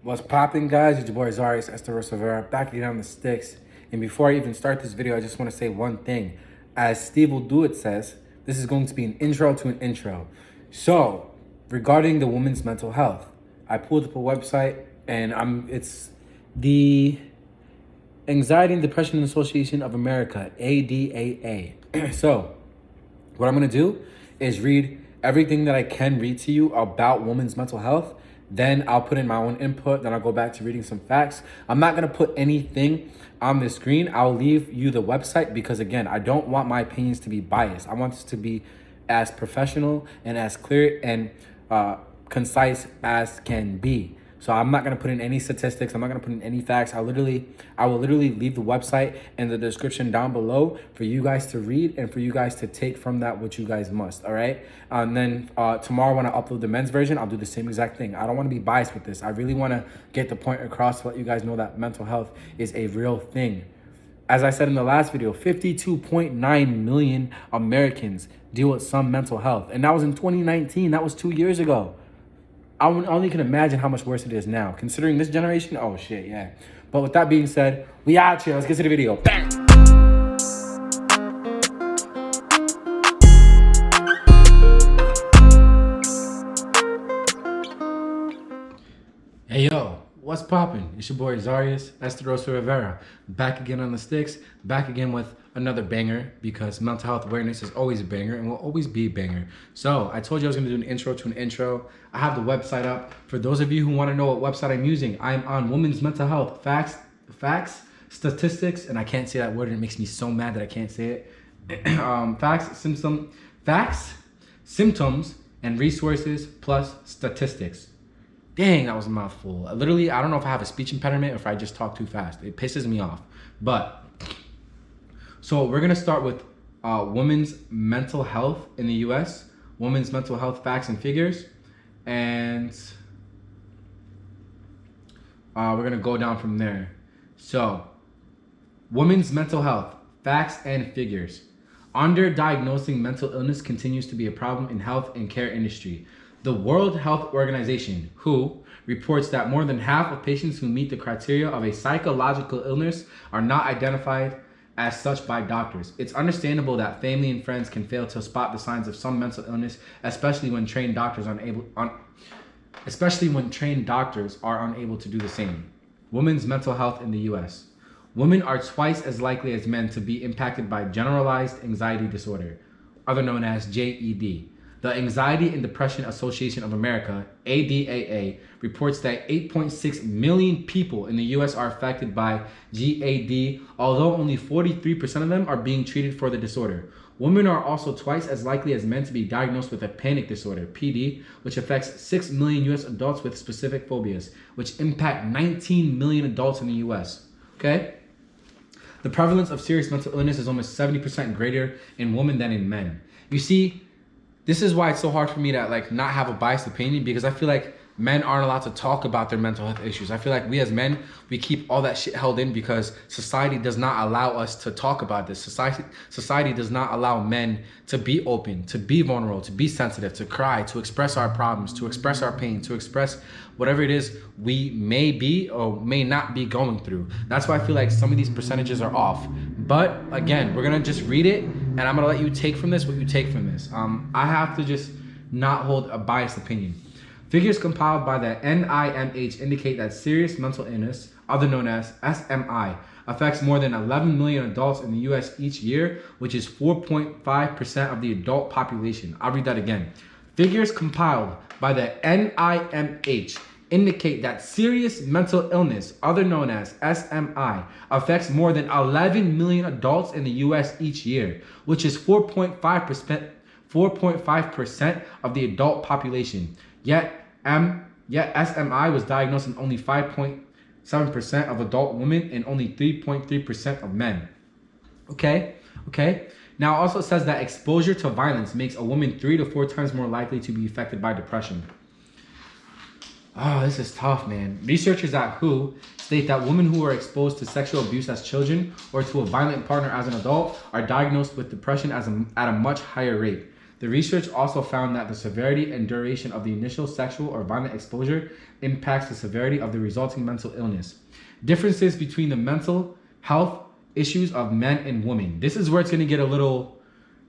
What's poppin', guys? It's your boy Zarius Rivera back again on the sticks. And before I even start this video, I just want to say one thing. As Steve will do it says, this is going to be an intro to an intro. So, regarding the women's mental health, I pulled up a website and it's the Anxiety and Depression Association of America, ADAA. So, what I'm going to do is read everything that I can read to you about women's mental health. Then I'll put in my own input. Then I'll go back to reading some facts. I'm not going to put anything on the screen. I'll leave you the website because, again, I don't want my opinions to be biased. I want this to be as professional and as clear and concise as can be. So I'm not going to put in any statistics. I'm not going to put in any facts. I will literally leave the website in the description down below for you guys to read and for you guys to take from that what you guys must. All right. And then tomorrow when I upload the men's version, I'll do the same exact thing. I don't want to be biased with this. I really want to get the point across to let you guys know that mental health is a real thing. As I said in the last video, 52.9 million Americans deal with some mental health. And that was in 2019. That was 2 years ago. I only can imagine how much worse it is now. Considering this generation, oh shit, yeah. But with that being said, we out here. Let's get to the video. Bang! Hey yo, what's poppin'? It's your boy Zarius Rivera. Back again on the sticks, back again with another banger because mental health awareness is always a banger and will always be a banger. So I told you I was gonna do an intro to an intro. I have the website up. For those of you who wanna know what website I'm using, I'm on women's mental health facts, statistics, and I can't say that word and it makes me so mad that I can't say it. Facts, symptoms, and resources plus statistics. Dang, that was a mouthful. Literally, I don't know if I have a speech impediment or if I just talk too fast. It pisses me off. But, so we're gonna start with women's mental health in the US, women's mental health facts and figures, and we're gonna go down from there. So, women's mental health, facts and figures. Underdiagnosing mental illness continues to be a problem in health and care industry. The World Health Organization, WHO, reports that more than half of patients who meet the criteria of a psychological illness are not identified as such by doctors. It's understandable that family and friends can fail to spot the signs of some mental illness, especially when trained doctors are unable to do the same. Women's mental health in the US. Women are twice as likely as men to be impacted by generalized anxiety disorder, other known as JED. The Anxiety and Depression Association of America, ADAA, reports that 8.6 million people in the US are affected by GAD, although only 43% of them are being treated for the disorder. Women are also twice as likely as men to be diagnosed with a panic disorder, PD, which affects 6 million US adults with specific phobias, which impact 19 million adults in the US. Okay? The prevalence of serious mental illness is almost 70% greater in women than in men. You see, this is why it's so hard for me to not have a biased opinion, because I feel like men aren't allowed to talk about their mental health issues. I feel like we as men, we keep all that shit held in because society does not allow us to talk about this. Society does not allow men to be open, to be vulnerable, to be sensitive, to cry, to express our problems, to express our pain, to express whatever it is we may be or may not be going through. That's why I feel like some of these percentages are off. But again, we're gonna just read it and I'm gonna let you take from this what you take from this. I have to just not hold a biased opinion. Figures compiled by the NIMH indicate that serious mental illness, other known as SMI, affects more than 11 million adults in the US each year, which is 4.5% of the adult population. I'll read that again. Figures compiled by the NIMH indicate that serious mental illness, other known as SMI, affects more than 11 million adults in the US each year, which is 4.5% of the adult population. Yet SMI was diagnosed in only 5.7% of adult women and only 3.3% of men. Okay. Now it also says that exposure to violence makes a woman 3 to 4 times more likely to be affected by depression. Oh, this is tough, man. Researchers at WHO state that women who are exposed to sexual abuse as children or to a violent partner as an adult are diagnosed with depression at a much higher rate. The research also found that the severity and duration of the initial sexual or violent exposure impacts the severity of the resulting mental illness. Differences between the mental health issues of men and women. This is where it's going to get a little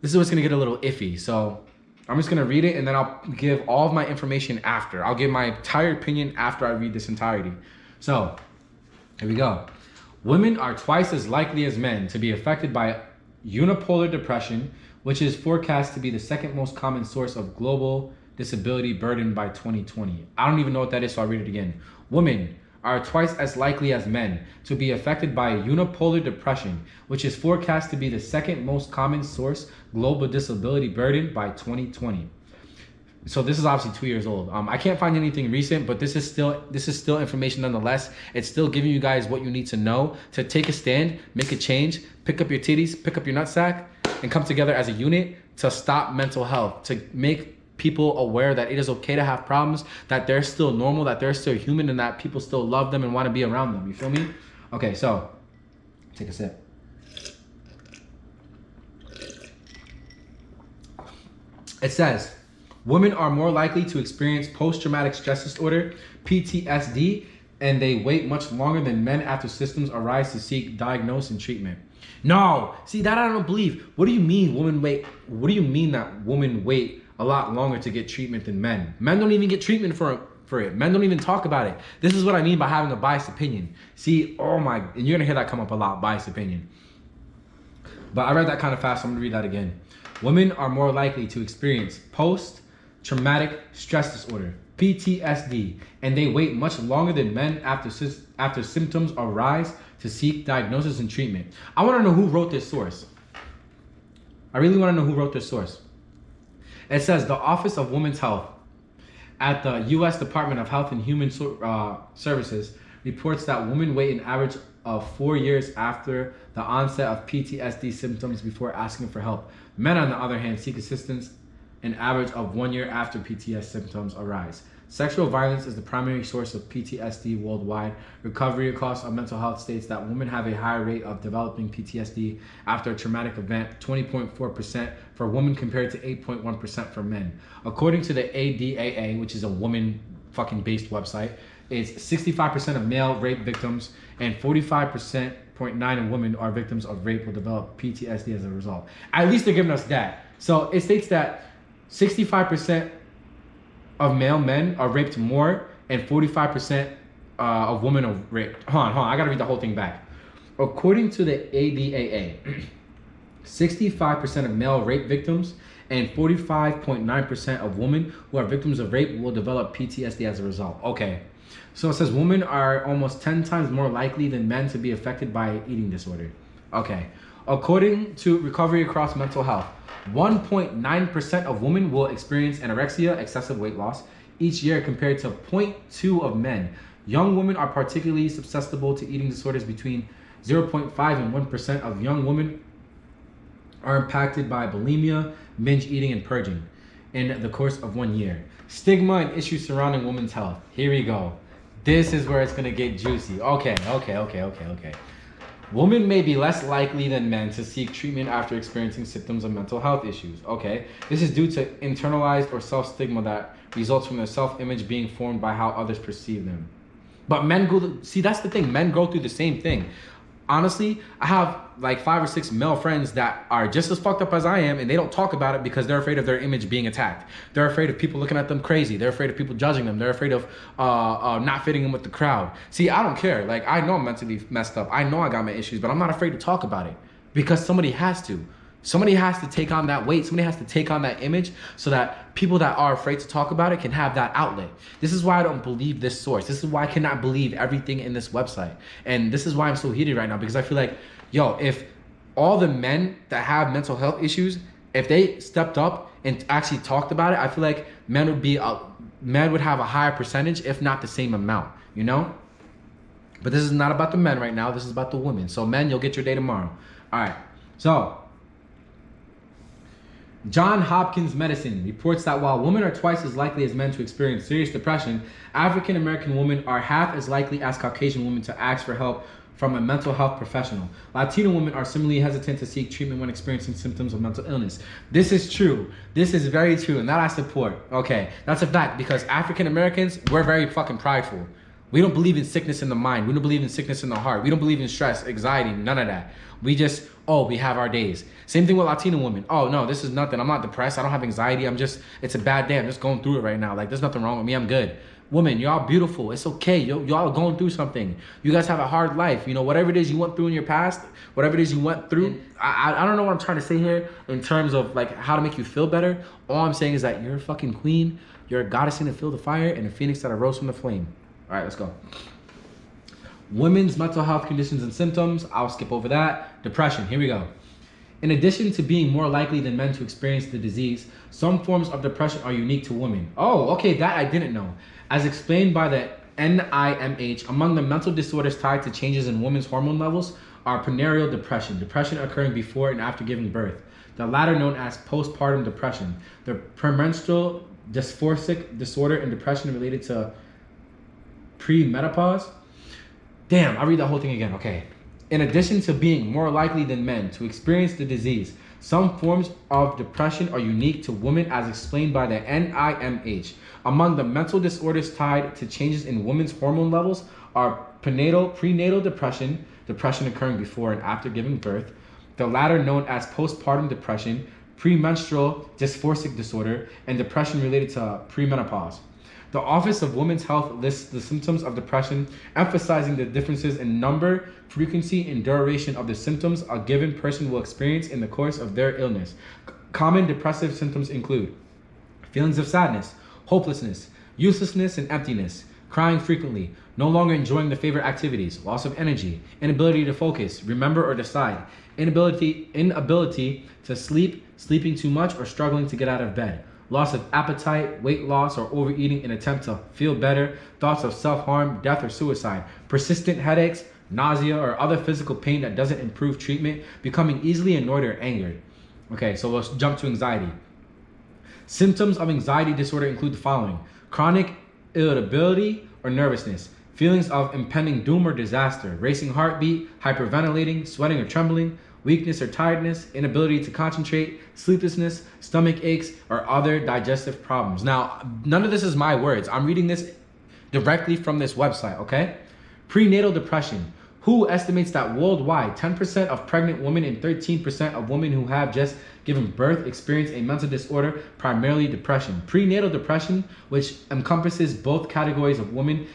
iffy. So I'm just going to read it and then I'll give all of my information after. I'll give my entire opinion after I read this entirety. So here we go. Women are twice as likely as men to be affected by unipolar depression, which is forecast to be the second most common source of global disability burden by 2020. I don't even know what that is, so I'll read it again. Women are twice as likely as men to be affected by unipolar depression, which is forecast to be the second most common source global disability burden by 2020. So this is obviously 2 years old. I can't find anything recent, but this is still information nonetheless. It's still giving you guys what you need to know to take a stand, make a change, pick up your titties, pick up your nutsack, and come together as a unit to stop mental health, to make people aware that it is okay to have problems, that they're still normal, that they're still human, and that people still love them and want to be around them. You feel me? Okay, so take a sip. It says, women are more likely to experience post-traumatic stress disorder, PTSD, and they wait much longer than men after symptoms arise to seek diagnosis and treatment. No, see, that I don't believe. What do you mean women wait? What do you mean that women wait a lot longer to get treatment than men? Men don't even get treatment for it. Men don't even talk about it. This is what I mean by having a biased opinion. See, and you're gonna hear that come up a lot, biased opinion. But I read that kind of fast, so I'm gonna read that again. Women are more likely to experience post-traumatic stress disorder, PTSD, and they wait much longer than men after symptoms arise to seek diagnosis and treatment. I want to know who wrote this source. I really want to know who wrote this source. It says the Office of Women's Health at the U.S. Department of Health and Human Services reports that women wait an average of 4 years after the onset of PTSD symptoms before asking for help. Men, on the other hand, seek assistance an average of 1 year after PTSD symptoms arise. Sexual violence is the primary source of PTSD worldwide. Recovery across mental health states that women have a higher rate of developing PTSD after a traumatic event, 20.4% for women compared to 8.1% for men. According to the ADAA, which is a woman fucking based website, it's 65% of male rape victims and 45.9% of women are victims of rape will develop PTSD as a result. At least they're giving us that. So it states that 65% of male men are raped more and 45% of women are raped. Hold on, I gotta read the whole thing back. According to the ADAA, 65% of male rape victims and 45.9% of women who are victims of rape will develop PTSD as a result. Okay, so it says women are almost 10 times more likely than men to be affected by eating Okay, according to Recovery Across Mental Health, 1.9% of women will experience anorexia, excessive weight loss, each year compared to 0.2% of men. Young women are particularly susceptible to eating disorders. Between 0.5 and 1% of young women are impacted by bulimia, binge eating, and purging in the course of 1 year. Stigma and issues surrounding women's health. Here we go. This is where it's gonna get juicy. Okay. Women may be less likely than men to seek treatment after experiencing symptoms of mental health issues. Okay, this is due to internalized or self-stigma that results from their self-image being formed by how others perceive them. But men that's the thing, men go through the same thing. Honestly, I have like 5 or 6 male friends that are just as fucked up as I am, and they don't talk about it because they're afraid of their image being attacked. They're afraid of people looking at them crazy. They're afraid of people judging them. They're afraid of not fitting in with the crowd. See, I don't care. Like, I know I'm mentally messed up. I know I got my issues, but I'm not afraid to talk about it because somebody has to. Somebody has to take on that weight. Somebody has to take on that image so that people that are afraid to talk about it can have that outlet. This is why I don't believe this source. This is why I cannot believe everything in this website. And this is why I'm so heated right now, because I feel like, if all the men that have mental health issues, if they stepped up and actually talked about it, I feel like men would have a higher percentage, if not the same amount, you know? But this is not about the men right now. This is about the women. So men, you'll get your day tomorrow. All right. So John Hopkins Medicine reports that while women are twice as likely as men to experience serious depression, African American women are half as likely as Caucasian women to ask for help from a mental health professional. Latino women are similarly hesitant to seek treatment when experiencing symptoms of mental illness. This is true. This is very true, and that I support. Okay, that's a fact, because African Americans, we're very fucking prideful. We don't believe in sickness in the mind. We don't believe in sickness in the heart. We don't believe in stress, anxiety, none of that. We just, we have our days. Same thing with Latino women. Oh, no, this is nothing. I'm not depressed. I don't have anxiety. It's a bad day. I'm just going through it right now. Like, there's nothing wrong with me. I'm good. Women, y'all beautiful. It's okay. Y'all are going through something. You guys have a hard life. You know, whatever it is you went through in your past, whatever it is you went through, I don't know what I'm trying to say here in terms of, like, how to make you feel better. All I'm saying is that you're a fucking queen. You're a goddess in the field of fire and a phoenix that arose from the flame. All right, let's go. Women's mental health conditions and symptoms. I'll skip over that. Depression. Here we go. In addition to being more likely than men to experience the disease, some forms of depression are unique to women. Oh, okay, that I didn't know. As explained by the NIMH, among the mental disorders tied to changes in women's hormone levels are prenatal depression, depression occurring before and after giving birth, the latter known as postpartum depression, the premenstrual dysphoric disorder, and depression related to premenopause. Damn, I'll read the whole thing again. Okay. In addition to being more likely than men to experience the disease, some forms of depression are unique to women as explained by the NIMH. Among the mental disorders tied to changes in women's hormone levels are prenatal depression, depression occurring before and after giving birth, the latter known as postpartum depression, premenstrual dysphoric disorder, and depression related to premenopause. The Office of Women's Health lists the symptoms of depression, emphasizing the differences in number, frequency, and duration of the symptoms a given person will experience in the course of their illness. Common depressive symptoms include feelings of sadness, hopelessness, uselessness, and emptiness, crying frequently, no longer enjoying the favorite activities, loss of energy, inability to focus, remember or decide, inability to sleep, sleeping too much, or struggling to get out of bed, loss of appetite, weight loss, or overeating in attempt to feel better, thoughts of self-harm, death, or suicide, persistent headaches, nausea, or other physical pain that doesn't improve treatment, becoming easily annoyed or angered. Okay, so let's jump to anxiety. Symptoms of anxiety disorder include the following: chronic irritability or nervousness, feelings of impending doom or disaster, racing heartbeat, hyperventilating, sweating or trembling, weakness or tiredness, inability to concentrate, sleeplessness, stomach aches, or other digestive problems. Now, none of this is my words. I'm reading this directly from this website, okay? Prenatal depression. WHO estimates that worldwide, 10% of pregnant women and 13% of women who have just given birth experience a mental disorder, primarily depression. Prenatal depression, which encompasses both categories of women,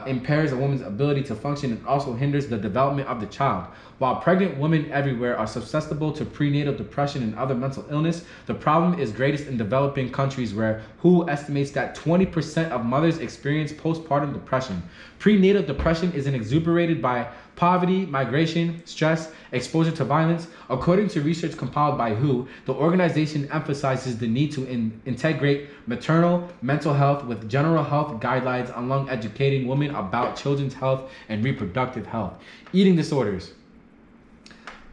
impairs a woman's ability to function and also hinders the development of the child. While pregnant women everywhere are susceptible to prenatal depression and other mental illness, the problem is greatest in developing countries where WHO estimates that 20% of mothers experience postpartum depression. Prenatal depression is exuberated by poverty, migration, stress, exposure to violence. According to research compiled by WHO, the organization emphasizes the need to integrate maternal mental health with general health guidelines along educating women about children's health and reproductive health. Eating disorders.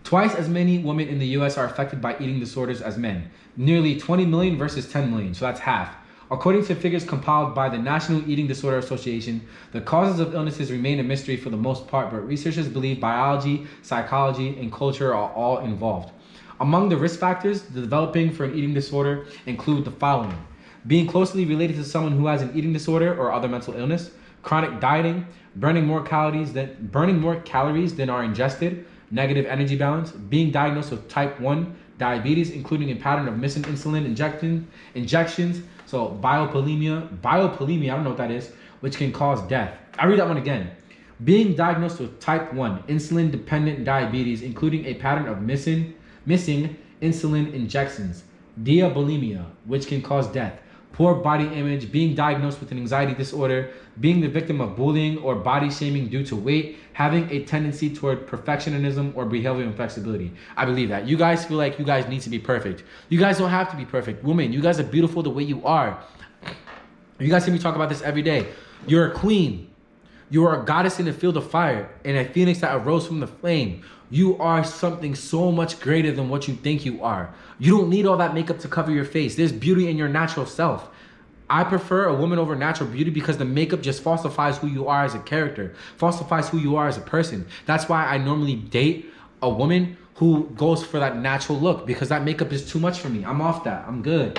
Twice as many women in the US are affected by eating disorders as men. Nearly 20 million versus 10 million, so that's half. According to figures compiled by the National Eating Disorder Association, the causes of illnesses remain a mystery for the most part, but researchers believe biology, psychology, and culture are all involved. Among the risk factors developing for an eating disorder include the following: being closely related to someone who has an eating disorder or other mental illness, chronic dieting, burning more calories than are ingested, negative energy balance, being diagnosed with type 1 diabetes, including a pattern of missing insulin injections, so biobulimia, I don't know what that is, which can cause death. I'll read that one again. Being diagnosed with type 1 insulin-dependent diabetes, including a pattern of missing insulin injections, diabulimia, which can cause death, poor body image, being diagnosed with an anxiety disorder, being the victim of bullying or body shaming due to weight, having a tendency toward perfectionism or behavioral inflexibility. I believe that. You guys feel like you guys need to be perfect. You guys don't have to be perfect. Women, you guys are beautiful the way you are. You guys hear me talk about this every day. You're a queen. You are a goddess in the field of fire and a phoenix that arose from the flame. You are something so much greater than what you think you are. You don't need all that makeup to cover your face. There's beauty in your natural self. I prefer a woman over natural beauty because the makeup just falsifies who you are as a character, falsifies who you are as a person. That's why I normally date a woman who goes for that natural look, because that makeup is too much for me. I'm off that. I'm good.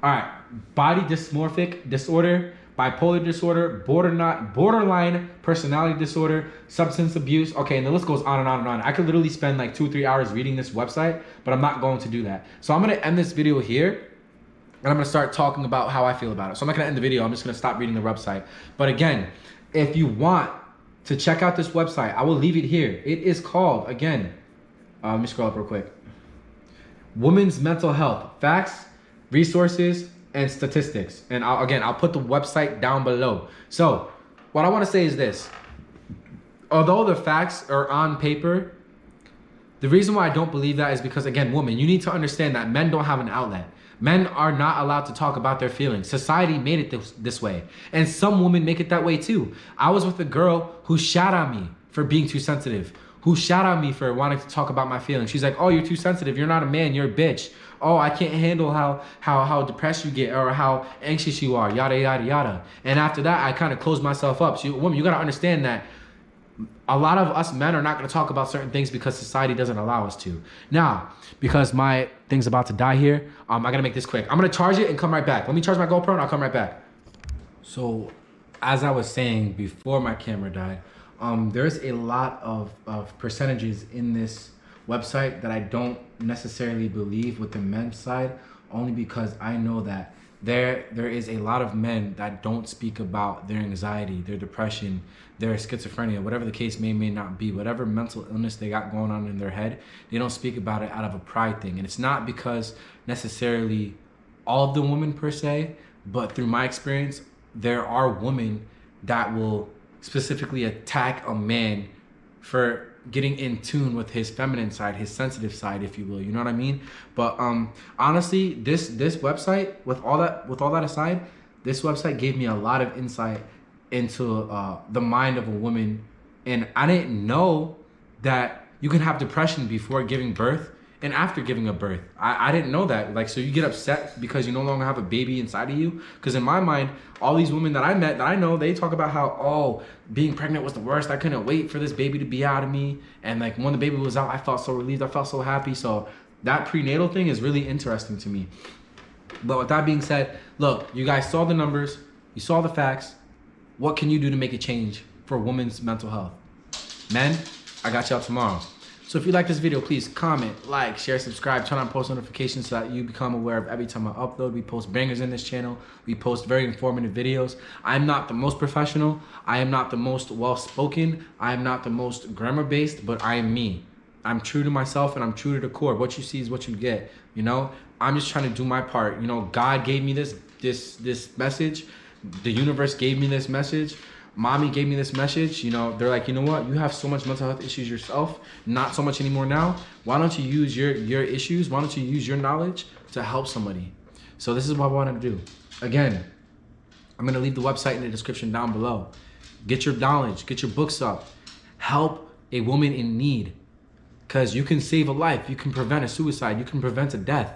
All right. Body dysmorphic disorder, bipolar disorder, borderline personality disorder, substance abuse. Okay, and the list goes on and on and on. I could literally spend like 2 or 3 hours reading this website, but I'm not going to do that. So I'm going to end this video here. And I'm gonna start talking about how I feel about it. So I'm not gonna end the video, I'm just gonna stop reading the website. But again, if you want to check out this website, I will leave it here. It is called, again, let me scroll up real quick. Women's Mental Health, Facts, Resources, and Statistics. And I'll put the website down below. So what I wanna say is this. Although the facts are on paper, the reason why I don't believe that is because, again, women, you need to understand that men don't have an outlet. Men are not allowed to talk about their feelings. Society made it this way. And some women make it that way too. I was with a girl who shat on me for being too sensitive, who shat on me for wanting to talk about my feelings. She's like, oh, you're too sensitive. You're not a man. You're a bitch. Oh, I can't handle how depressed you get or how anxious you are, yada, yada, yada. And after that, I kind of closed myself up. So, woman, you got to understand that a lot of us men are not going to talk about certain things because society doesn't allow us to. Now, because my thing's about to die here, I got to make this quick. I'm going to charge it and come right back. Let me charge my GoPro and I'll come right back. So, as I was saying before my camera died, there's a lot of percentages in this website that I don't necessarily believe with the men's side, only because I know that there is a lot of men that don't speak about their anxiety, their depression, their schizophrenia, whatever the case may not be, whatever mental illness they got going on in their head, they don't speak about it out of a pride thing. And it's not because necessarily all of the women per se, but through my experience, there are women that will specifically attack a man for getting in tune with his feminine side, his sensitive side, if you will, you know what I mean? But honestly, this website, with all that aside, this website gave me a lot of insight into the mind of a woman. And I didn't know that you can have depression before giving birth and after giving a birth. I didn't know that. Like, so you get upset because you no longer have a baby inside of you? Because in my mind, all these women that I met, that I know, they talk about how, oh, being pregnant was the worst. I couldn't wait for this baby to be out of me. And like, when the baby was out, I felt so relieved. I felt so happy. So that prenatal thing is really interesting to me. But with that being said, look, you guys saw the numbers. You saw the facts. What can you do to make a change for women's mental health? Men, I got y'all tomorrow. So if you like this video, please comment, like, share, subscribe, turn on post notifications so that you become aware of every time I upload. We post bangers in this channel. We post very informative videos. I'm not the most professional. I am not the most well-spoken. I am not the most grammar-based, but I am me. I'm true to myself and I'm true to the core. What you see is what you get, you know? I'm just trying to do my part. You know, God gave me this message. The universe gave me this message. Mommy gave me this message. You know, they're like, you know what? You have so much mental health issues yourself. Not so much anymore now. Why don't you use your issues? Why don't you use your knowledge to help somebody? So this is what I want to do. Again, I'm going to leave the website in the description down below. Get your knowledge. Get your books up. Help a woman in need. Because you can save a life. You can prevent a suicide. You can prevent a death.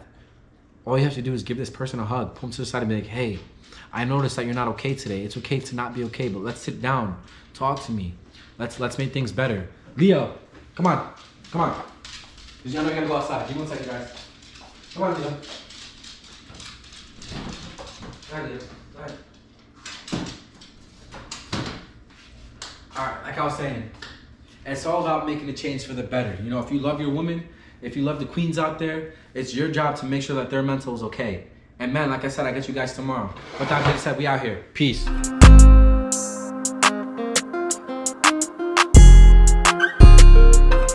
All you have to do is give this person a hug. Pull them to the side and be like, hey, I noticed that you're not okay today. It's okay to not be okay, but let's sit down. Talk to me. Let's make things better. Leo, come on. Come on. Because y'all know you gotta go outside. Give me 1 second, guys. Come on, Leo. All right, Leo. Go ahead. All right, like I was saying, it's all about making a change for the better. You know, if you love your woman, if you love the queens out there, it's your job to make sure that their mental is okay. And man, like I said, I get you guys tomorrow. With that being said, we out here. Peace.